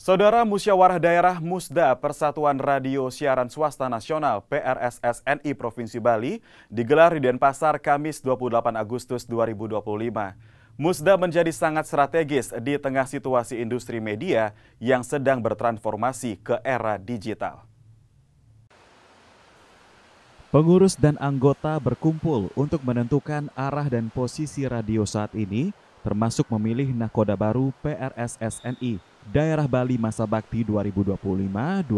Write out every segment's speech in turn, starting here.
Saudara Musyawarah Daerah Musda Persatuan Radio Siaran Swasta Nasional PRSSNI Provinsi Bali digelar di Denpasar Kamis 28 Agustus 2025. Musda menjadi sangat strategis di tengah situasi industri media yang sedang bertransformasi ke era digital. Pengurus dan anggota berkumpul untuk menentukan arah dan posisi radio saat ini, termasuk memilih nakoda baru PRSSNI Daerah Bali Masa Bakti 2025-2029.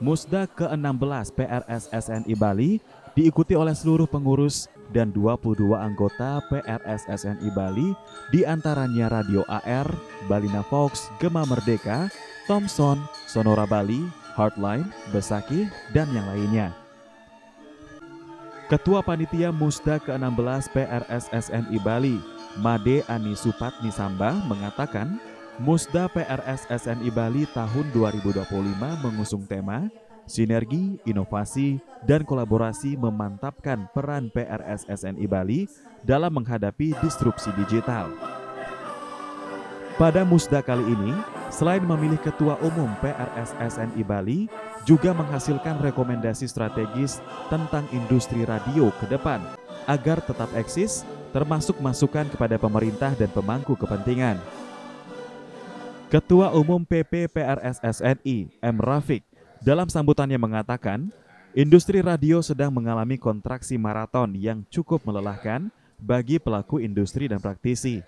Musda ke-16 PRSSNI Bali diikuti oleh seluruh pengurus dan 22 anggota PRSSNI Bali, diantaranya Radio AR, Balina Fox, Gema Merdeka, Thomson, Sonora Bali, Heartline, Besaki, dan yang lainnya. Ketua Panitia Musda ke-16 PRSSNI Bali, Made Ani Supatni Samba, mengatakan Musda PRSSNI Bali tahun 2025 mengusung tema Sinergi, Inovasi, dan Kolaborasi memantapkan peran PRSSNI Bali dalam menghadapi disrupsi digital. Pada Musda kali ini, selain memilih Ketua Umum PRSSNI Bali, juga menghasilkan rekomendasi strategis tentang industri radio ke depan agar tetap eksis, termasuk masukan kepada pemerintah dan pemangku kepentingan. Ketua Umum PP PRSSNI M. Rafiq dalam sambutannya mengatakan, industri radio sedang mengalami kontraksi maraton yang cukup melelahkan bagi pelaku industri dan praktisi.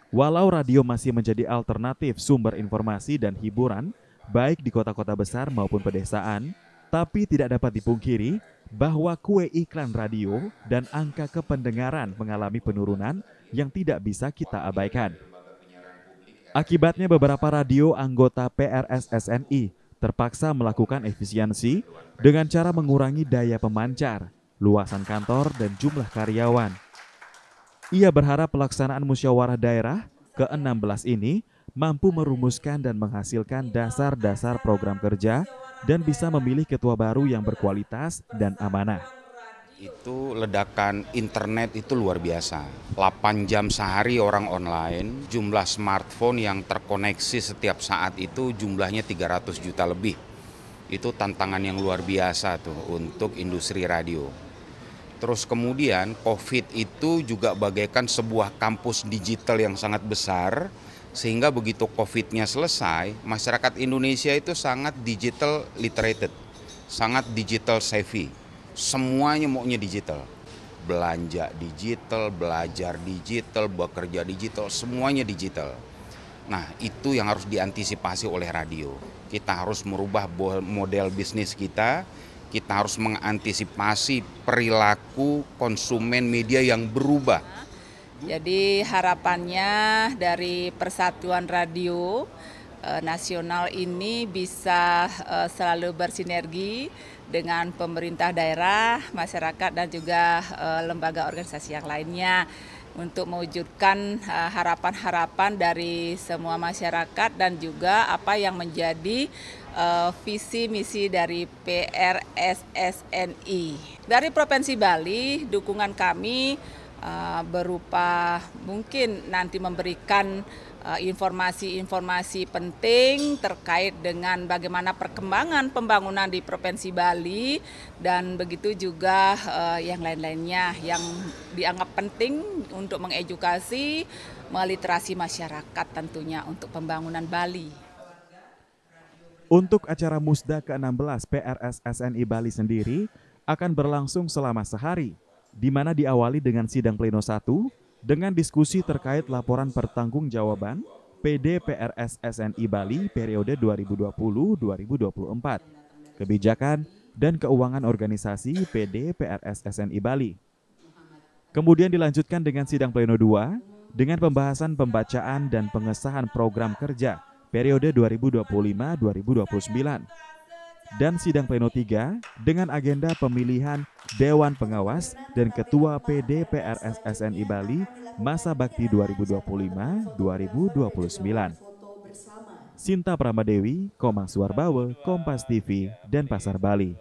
Walau radio masih menjadi alternatif sumber informasi dan hiburan, baik di kota-kota besar maupun pedesaan, tapi tidak dapat dipungkiri bahwa kue iklan radio dan angka kependengaran mengalami penurunan yang tidak bisa kita abaikan. Akibatnya beberapa radio anggota PRSSNI terpaksa melakukan efisiensi dengan cara mengurangi daya pemancar, luasan kantor, dan jumlah karyawan. Ia berharap pelaksanaan musyawarah daerah ke-16 ini mampu merumuskan dan menghasilkan dasar-dasar program kerja dan bisa memilih ketua baru yang berkualitas dan amanah. Itu ledakan internet itu luar biasa. 8 jam sehari orang online, jumlah smartphone yang terkoneksi setiap saat itu jumlahnya 300 juta lebih. Itu tantangan yang luar biasa tuh untuk industri radio. Terus kemudian COVID itu juga bagaikan sebuah kampus digital yang sangat besar, sehingga begitu COVID-nya selesai, masyarakat Indonesia itu sangat digital literated, sangat digital savvy. Semuanya maunya digital. Belanja digital, belajar digital, bekerja digital, semuanya digital. Nah, itu yang harus diantisipasi oleh radio. Kita harus merubah model bisnis kita harus mengantisipasi perilaku konsumen media yang berubah. Jadi harapannya dari Persatuan Radio Nasional ini bisa selalu bersinergi dengan pemerintah daerah, masyarakat, dan juga lembaga organisasi yang lainnya untuk mewujudkan harapan-harapan dari semua masyarakat dan juga apa yang menjadi visi misi dari PRSSNI. Dari Provinsi Bali, dukungan kami berupa mungkin nanti memberikan informasi-informasi penting terkait dengan bagaimana perkembangan pembangunan di Provinsi Bali dan begitu juga yang lain-lainnya yang dianggap penting untuk mengedukasi, meliterasi masyarakat tentunya untuk pembangunan Bali. Untuk acara Musda ke-16 PRSSNI Bali sendiri akan berlangsung selama sehari, di mana diawali dengan sidang pleno 1 dengan diskusi terkait laporan pertanggungjawaban PD PRSSNI Bali periode 2020-2024, kebijakan dan keuangan organisasi PD PRSSNI Bali. Kemudian dilanjutkan dengan sidang pleno 2 dengan pembahasan pembacaan dan pengesahan program kerja periode 2025-2029. Dan sidang pleno 3 dengan agenda pemilihan Dewan Pengawas dan Ketua PD PRSSNI Bali Masa Bakti 2025-2029. Sinta Pramadewi, Komang Suarbawe, Kompas TV, Denpasar, Bali.